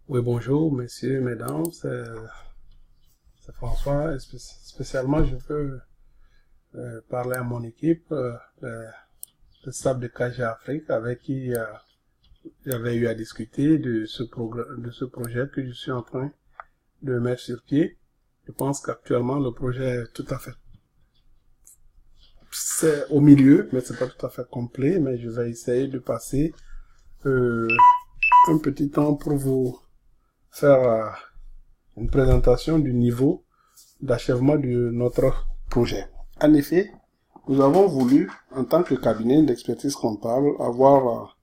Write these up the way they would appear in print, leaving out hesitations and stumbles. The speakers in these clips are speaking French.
Oui, bonjour, messieurs, mesdames, c'est François. Et spécialement, je veux parler à mon équipe, le staff de KG Afrique, avec qui j'avais eu à discuter de de ce projet que je suis en train de mettre sur pied. Je pense qu'actuellement, le projet est tout à fait, c'est au milieu, mais c'est pas tout à fait complet, mais je vais essayer de passer euh, un petit temps pour vous faire une présentation du niveau d'achèvement de notre projet. En effet, nous avons voulu, en tant que cabinet d'expertise comptable, avoir,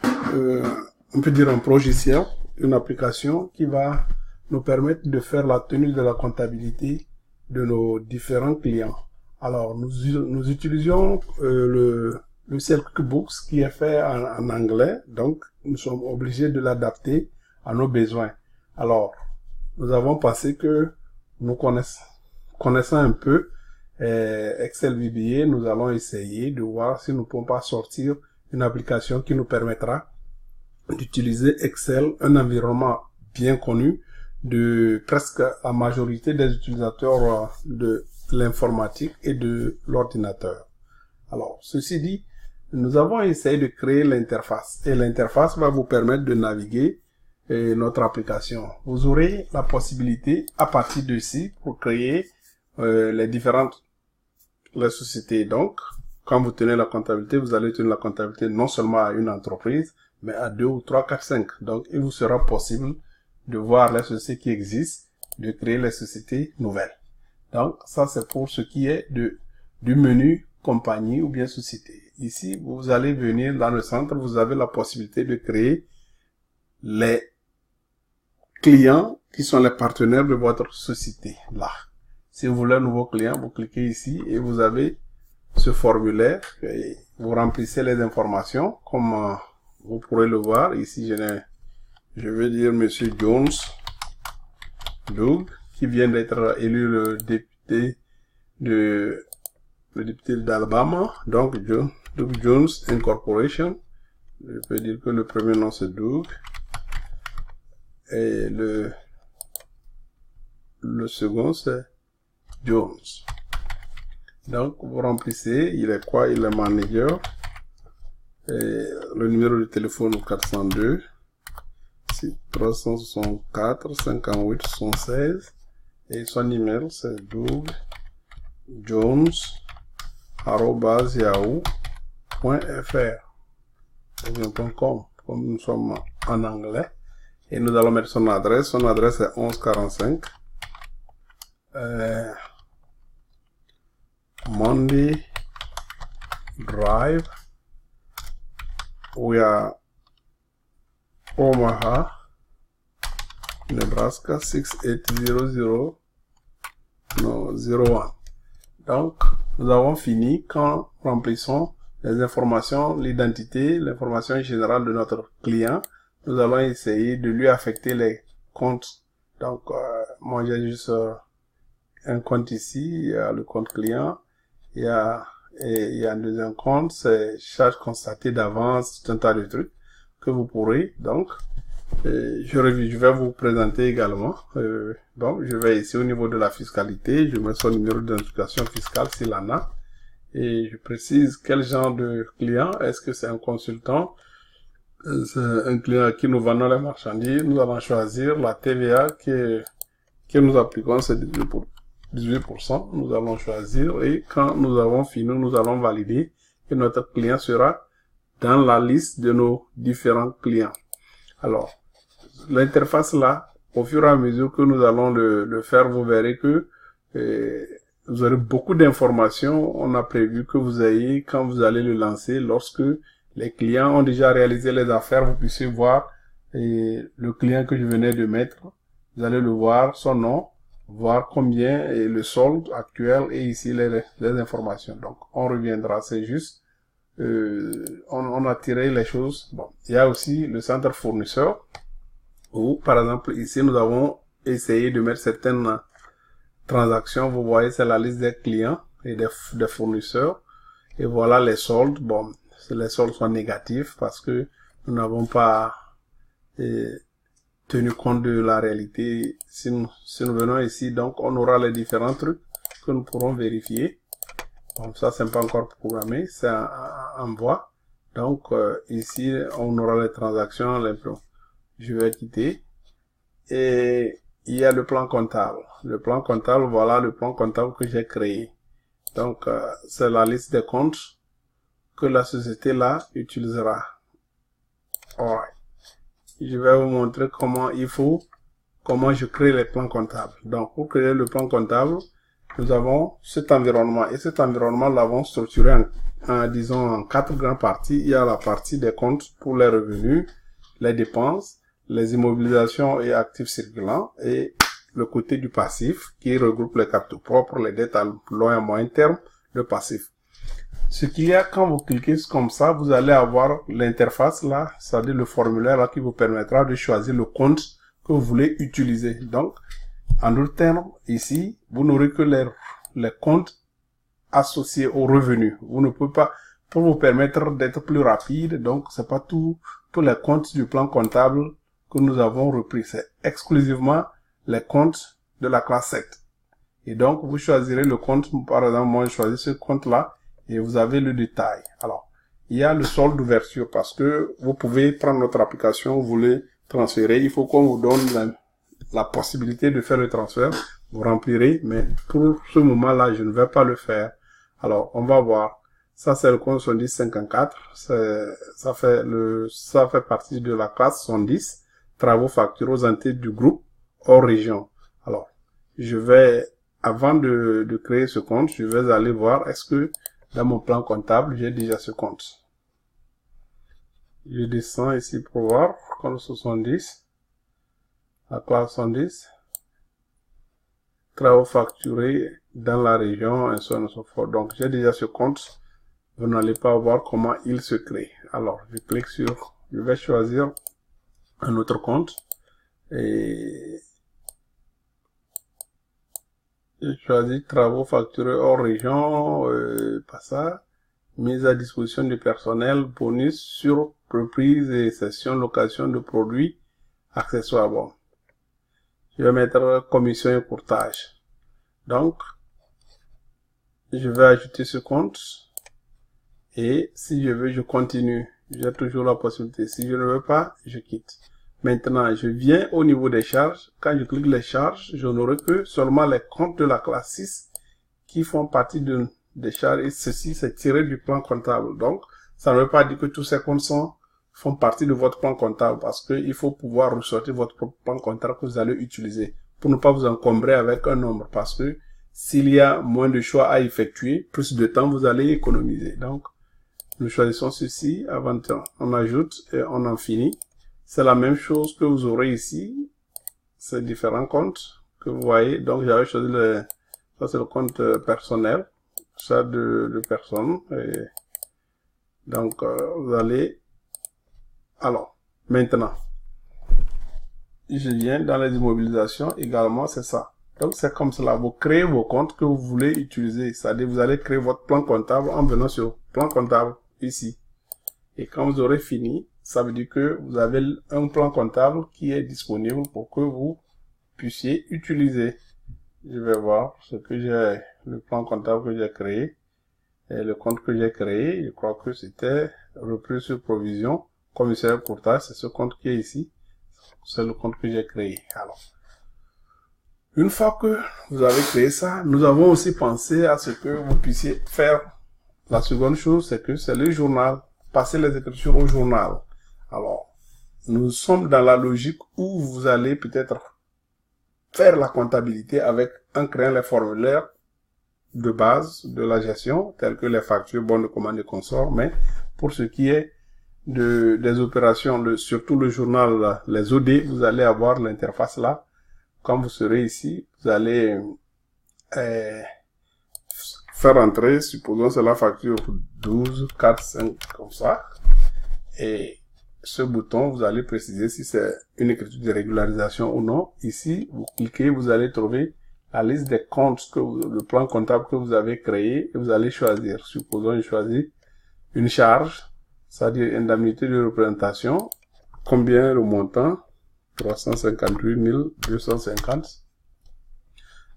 on peut dire un logiciel, une application qui va nous permettre de faire la tenue de la comptabilité de nos différents clients. Alors, nous utilisions le ciel QuickBooks qui est fait en anglais, donc nous sommes obligés de l'adapter à nos besoins. Alors, nous avons pensé que nous connaissant un peu Excel VBA, nous allons essayer de voir si nous pouvons pas sortir une application qui nous permettra d'utiliser Excel, un environnement bien connu de presque la majorité des utilisateurs de l'informatique et de l'ordinateur. Alors, ceci dit, nous avons essayé de créer l'interface et l'interface va vous permettre de naviguer notre application. Vous aurez la possibilité à partir d'ici pour créer les différentes sociétés. Donc, quand vous tenez la comptabilité, vous allez tenir la comptabilité non seulement à une entreprise, mais à 2 ou 3, 4, 5. Donc, il vous sera possible de voir les sociétés qui existent, de créer les sociétés nouvelles. Donc, ça c'est pour ce qui est du menu compagnie ou bien société. Ici, vous allez venir dans le centre, vous avez la possibilité de créer les clients qui sont les partenaires de votre société là. Si vous voulez un nouveau client, vous cliquez ici et vous avez ce formulaire. Et vous remplissez les informations comme vous pourrez le voir. Ici, je vais dire Monsieur Jones Doug, qui vient d'être élu le député d'Alabama. Donc, Doug Jones Incorporation. Je peux dire que le premier nom c'est Doug. Et le second c'est Jones. Donc, vous remplissez, il est quoi? Il est manager. Et le numéro de téléphone 402 364 58 76. Et son email, c'est dougjones@yahoo.fr ou bien .com, comme nous sommes en anglais. Et nous allons mettre son adresse. Son adresse est 1145 Monday Drive. We are Omaha, Nebraska 6800 01. Donc, nous avons fini quand remplissons les informations, l'identité, l'information générale de notre client. Nous allons essayer de lui affecter les comptes. Donc, moi j'ai juste un compte ici, il y a le compte client, il y a un deuxième compte, c'est charges constatées d'avance, tout un tas de trucs que vous pourrez. Donc, je vais vous présenter également. Donc, je vais ici au niveau de la fiscalité, je mets son numéro d'identification fiscale s'il en a. Et je précise quel genre de client. Est-ce que c'est un consultant? C'est un client à qui nous vendons les marchandises. Nous allons choisir la TVA que nous appliquons, c'est 18%. Nous allons choisir et quand nous avons fini, nous allons valider que notre client sera dans la liste de nos différents clients. Alors, l'interface là, au fur et à mesure que nous allons le faire, vous verrez que vous aurez beaucoup d'informations. On a prévu que vous ayez, quand vous allez le lancer, lorsque les clients ont déjà réalisé les affaires, vous puissiez voir le client que je venais de mettre. Vous allez le voir, son nom, voir combien est le solde actuel et ici les informations. Donc, on reviendra, c'est juste, on a tiré les choses. Bon, il y a aussi le centre fournisseur où, par exemple, ici, nous avons essayé de mettre certaines transactions. Vous voyez, c'est la liste des clients et des fournisseurs. Et voilà les soldes. Bon, les soldes sont négatifs parce que nous n'avons pas tenu compte de la réalité. Si nous venons ici, donc on aura les différents trucs que nous pourrons vérifier. Bon, ça c'est pas encore programmé, c'est en voie. Donc ici on aura les transactions, les plans. Je vais quitter. Et il y a le plan comptable. Le plan comptable, voilà le plan comptable que j'ai créé. Donc c'est la liste des comptes que la société là utilisera. Alright. Je vais vous montrer comment je crée les plans comptables. Donc pour créer le plan comptable, nous avons cet environnement, et cet environnement l'avons structuré disons en 4 grandes parties. Il y a la partie des comptes pour les revenus, les dépenses, les immobilisations et actifs circulants, et le côté du passif qui regroupe les capitaux propres, les dettes à long et moyen terme, le passif. Ce qu'il y a quand vous cliquez comme ça, vous allez avoir l'interface là, c'est-à-dire le formulaire là qui vous permettra de choisir le compte que vous voulez utiliser. Donc, en d'autres termes, ici, vous n'aurez que les comptes associés aux revenus. Vous ne pouvez pas, pour vous permettre d'être plus rapide, donc c'est pas tous les comptes du plan comptable que nous avons repris. C'est exclusivement les comptes de la classe 7. Et donc, vous choisirez le compte, par exemple, moi je choisis ce compte-là, et vous avez le détail. Alors, il y a le solde d'ouverture, parce que vous pouvez prendre notre application, vous voulez transférer, il faut qu'on vous donne la possibilité de faire le transfert, vous remplirez, mais pour ce moment-là, je ne vais pas le faire. Alors, on va voir. Ça, c'est le compte 7054. Ça fait partie de la classe 110. Travaux facturés aux entités du groupe hors région. Alors, avant de créer ce compte, je vais aller voir est-ce que dans mon plan comptable, j'ai déjà ce compte. Je descends ici pour voir, compte 70. La classe 110. Travaux facturés dans la région, et so on et so forth. Donc, j'ai déjà ce compte. Vous n'allez pas voir comment il se crée. Alors, je vais choisir un autre compte. Et je choisis travaux facturés hors région, pas ça. Mise à disposition du personnel, bonus sur reprise et cession, location de produits, accessoires. Bon. Je vais mettre commission et courtage. Donc, je vais ajouter ce compte. Et si je veux, je continue. J'ai toujours la possibilité. Si je ne veux pas, je quitte. Maintenant, je viens au niveau des charges. Quand je clique les charges, je n'aurai que seulement les comptes de la classe 6 qui font partie des charges. Et ceci, c'est tiré du plan comptable. Donc, ça ne veut pas dire que tous ces comptes font partie de votre plan comptable, parce qu'il faut pouvoir ressortir votre plan comptable que vous allez utiliser pour ne pas vous encombrer avec un nombre, parce que s'il y a moins de choix à effectuer, plus de temps vous allez économiser. Donc, nous choisissons ceci, avant on ajoute et on en finit. C'est la même chose que vous aurez ici, ces différents comptes que vous voyez. Donc, j'avais choisi ça c'est le compte personnel, ça de personnes. Et donc, vous allez. Alors, maintenant, je viens dans les immobilisations également, c'est ça. Donc, c'est comme cela. Vous créez vos comptes que vous voulez utiliser. C'est-à-dire, vous allez créer votre plan comptable en venant sur plan comptable ici. Et quand vous aurez fini, ça veut dire que vous avez un plan comptable qui est disponible pour que vous puissiez utiliser. Je vais voir le plan comptable que j'ai créé. Et le compte que j'ai créé, je crois que c'était repris sur provision. Commissaire courtage, c'est ce compte qui est ici. C'est le compte que j'ai créé. Alors, une fois que vous avez créé ça, nous avons aussi pensé à ce que vous puissiez faire. La seconde chose, c'est que c'est le journal. Passer les écritures au journal. Alors, nous sommes dans la logique où vous allez peut-être faire la comptabilité en créant les formulaires de base de la gestion, tels que les factures, bons de commande et consorts, mais pour ce qui est des opérations, surtout le journal, les OD, vous allez avoir l'interface là. Quand vous serez ici, vous allez faire entrer, supposons c'est la facture 12, 4, 5, comme ça. Et ce bouton, vous allez préciser si c'est une écriture de régularisation ou non. Ici, vous cliquez, vous allez trouver la liste des comptes, le plan comptable que vous avez créé, et vous allez choisir. Supposons je choisis une charge, c'est-à-dire indemnité de représentation, combien le montant, 358 250.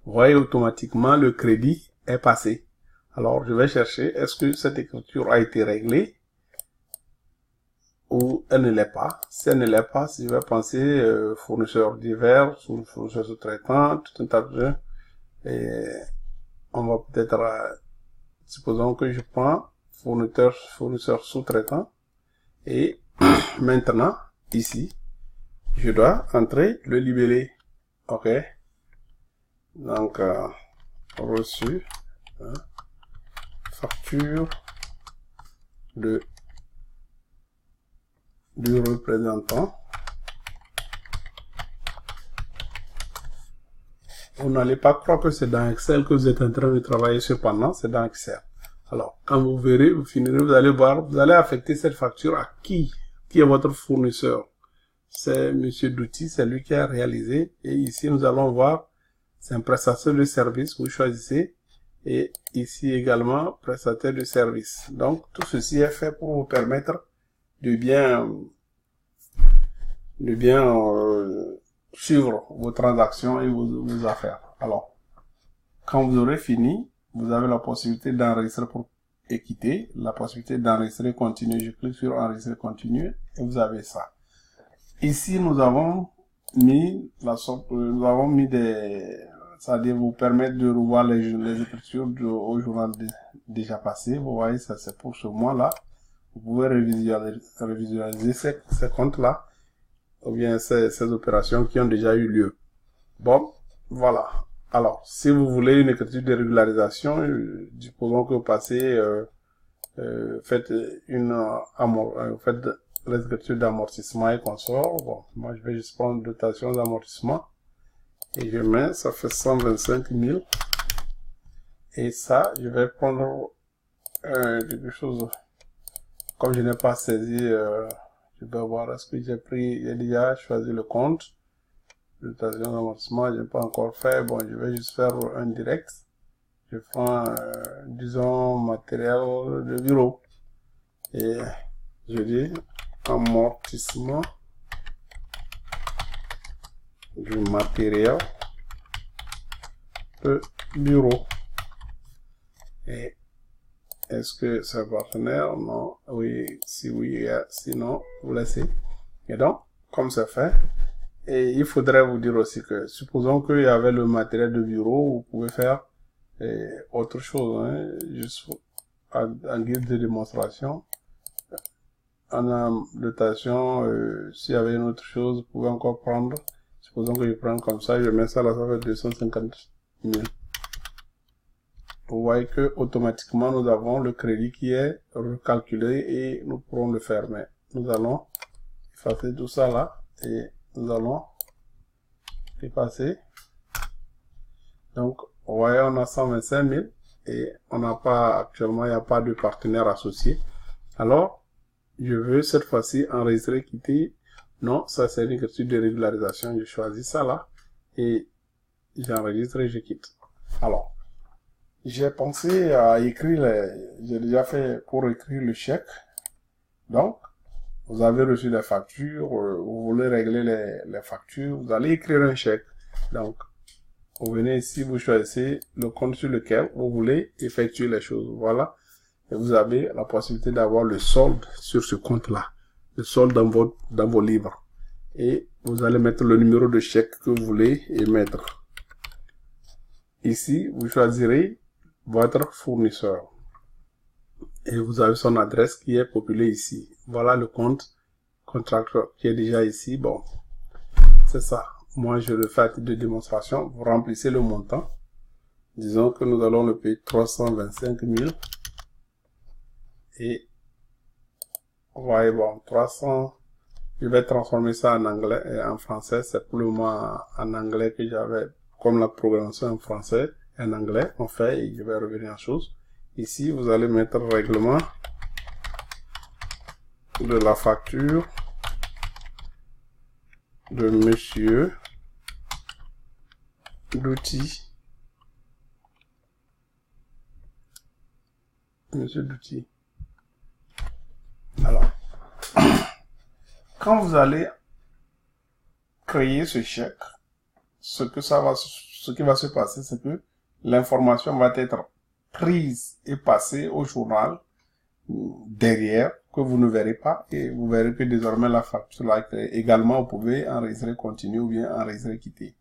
Vous voyez, automatiquement, le crédit est passé. Alors, je vais chercher, est-ce que cette écriture a été réglée ou elle ne l'est pas. Si elle ne l'est pas, si je vais penser fournisseurs divers, fournisseurs sous-traitants, tout un tas de jeux, et on va peut-être, supposons que je prends fournisseur sous-traitant, et maintenant, ici, je dois entrer le libellé. OK? Donc, reçu, hein, facture du représentant. Vous n'allez pas croire que c'est dans Excel que vous êtes en train de travailler cependant, c'est dans Excel. Alors, quand vous verrez, vous finirez, vous allez voir, vous allez affecter cette facture à qui est votre fournisseur. C'est Monsieur Douty, c'est lui qui a réalisé. Et ici, nous allons voir, c'est un prestataire de service, vous choisissez. Et ici également, prestataire de service. Donc, tout ceci est fait pour vous permettre de bien suivre vos transactions et vos affaires. Alors, quand vous aurez fini, vous avez la possibilité d'enregistrer pour et quitter, la possibilité d'enregistrer continue. Je clique sur enregistrer continue et vous avez ça. Ici, nous avons mis c'est-à-dire vous permettre de revoir les écritures au journal déjà passé. Vous voyez, ça c'est pour ce mois-là. Vous pouvez revisualiser ces comptes-là, ou bien ces opérations qui ont déjà eu lieu. Bon, voilà. Alors, si vous voulez une écriture de régularisation, supposons que vous passez, faites l'écriture d'amortissement et consort. Bon, moi je vais juste prendre une dotation d'amortissement. Et je mets, ça fait 125 000. Et ça, je vais prendre quelque chose, comme je n'ai pas saisi, je vais voir, est-ce que j'ai déjà choisi le compte. Dotation d'amortissement, je n'ai pas encore fait. Bon, je vais juste faire un direct. Je prends, disons, matériel de bureau. Et je dis amortissement du matériel de bureau. Et est-ce que c'est partenaire? Non. Oui. Si oui, sinon, vous laissez. Et donc, comme c'est fait, et il faudrait vous dire aussi que, supposons qu'il y avait le matériel de bureau, vous pouvez faire autre chose, hein, juste en guise de démonstration. En dotation, s'il y avait une autre chose, vous pouvez encore prendre. Supposons que je prends comme ça, je mets ça là, ça fait 250 000. Vous voyez que automatiquement nous avons le crédit qui est recalculé et nous pourrons le faire. Mais nous allons effacer tout ça là et nous allons effacer. Donc, vous voyez, on a 125 000 et on n'a pas, actuellement, il n'y a pas de partenaire associé. Alors, je veux cette fois-ci enregistrer, quitter. Non, ça c'est une écriture de régularisation. Je choisis ça là et j'enregistre et je quitte. Alors, j'ai pensé à écrire j'ai déjà fait pour écrire le chèque. Donc, vous avez reçu les factures, vous voulez régler les factures, vous allez écrire un chèque. Donc, vous venez ici, vous choisissez le compte sur lequel vous voulez effectuer les choses. Voilà. Et vous avez la possibilité d'avoir le solde sur ce compte-là. Le solde dans vos livres. Et vous allez mettre le numéro de chèque que vous voulez émettre. Ici, vous choisirez votre fournisseur. Et vous avez son adresse qui est populée ici. Voilà le compte contracteur qui est déjà ici. Bon, c'est ça. Moi, je le fais à titre de démonstration. Vous remplissez le montant. Disons que nous allons le payer 325 000. Et, vous voyez, bon, 300, je vais transformer ça en anglais et en français. C'est pour le moment en anglais que j'avais, comme la programmation en français et en anglais, on fait, et je vais revenir en chose. Ici, vous allez mettre le règlement de la facture de Monsieur Douty. Monsieur Douty. Alors, quand créer ce chèque, ce qui va se passer, c'est que l'information va être prise et passée au journal derrière, que vous ne verrez pas, et vous verrez que désormais la facture là, également vous pouvez enregistrer continue ou bien enregistrer quitter.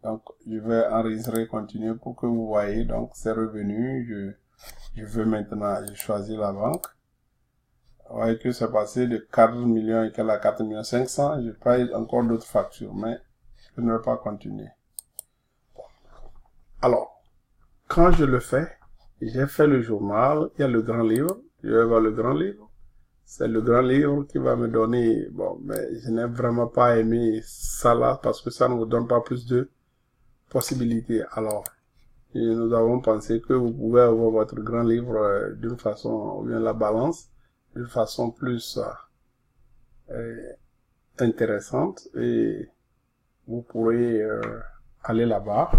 Donc je vais enregistrer continue pour que vous voyez donc ces revenus. Je veux maintenant, je choisis la banque. Vous voyez que c'est passé de 4 millions et à 4 millions 500. Je paye encore d'autres factures, mais je ne vais pas continuer. Alors, quand je le fais, j'ai fait le journal, il y a le grand livre, je vais voir le grand livre. C'est le grand livre qui va me donner, bon, mais je n'ai vraiment pas aimé ça là, parce que ça ne vous donne pas plus de possibilités. Alors, nous avons pensé que vous pouvez avoir votre grand livre d'une façon, ou bien la balance, d'une façon plus intéressante, et vous pourrez aller là-bas.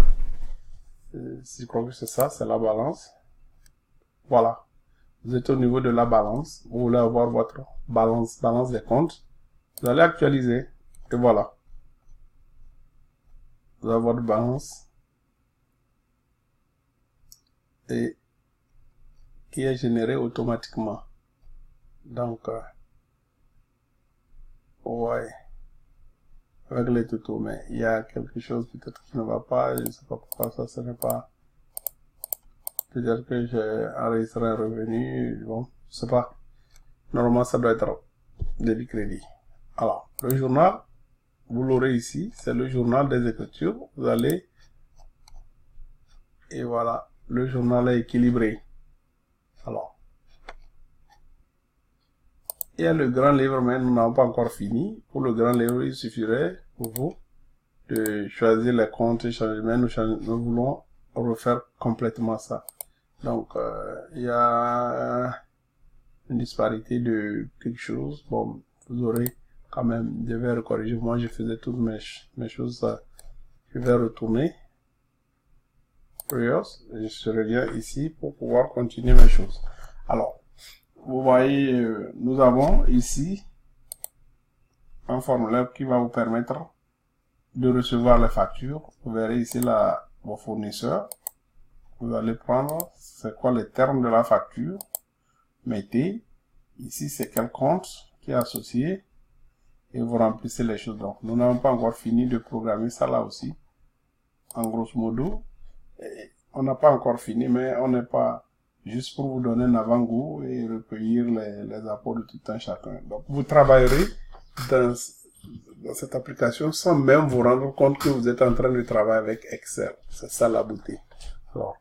Je crois que c'est ça, c'est la balance. Voilà. Vous êtes au niveau de la balance. Vous voulez avoir votre balance des comptes. Vous allez actualiser. Et voilà. Vous avez votre balance. Et qui est générée automatiquement. Donc, ouais. Avec les tutos, mais il y a quelque chose peut-être qui ne va pas. Je ne sais pas pourquoi ça, ce n'est pas. Peut-être que j'ai enregistré un revenu, bon, je sais pas. Normalement, ça doit être débit crédit. Alors, le journal, vous l'aurez ici, c'est le journal des écritures. Vous allez, et voilà, le journal est équilibré. Alors, il y a le grand livre, mais nous n'avons pas encore fini. Pour le grand livre, il suffirait pour vous de choisir les comptes et changer, mais nous voulons refaire complètement ça. Donc, il y a une disparité de quelque chose. Bon, vous aurez quand même, je vais corriger. Moi, je faisais toutes mes choses. Je vais retourner. Je reviens ici pour pouvoir continuer mes choses. Alors, vous voyez, nous avons ici un formulaire qui va vous permettre de recevoir les factures. Vous verrez ici vos fournisseurs. Vous allez prendre, c'est quoi les termes de la facture. Mettez, ici c'est quel compte qui est associé. Et vous remplissez les choses. Donc, nous n'avons pas encore fini de programmer ça là aussi. En grosso modo. Et on n'a pas encore fini, mais on n'est pas juste pour vous donner un avant-goût et recueillir les apports de tout un chacun. Donc, vous travaillerez dans cette application sans même vous rendre compte que vous êtes en train de travailler avec Excel. C'est ça la beauté. Alors,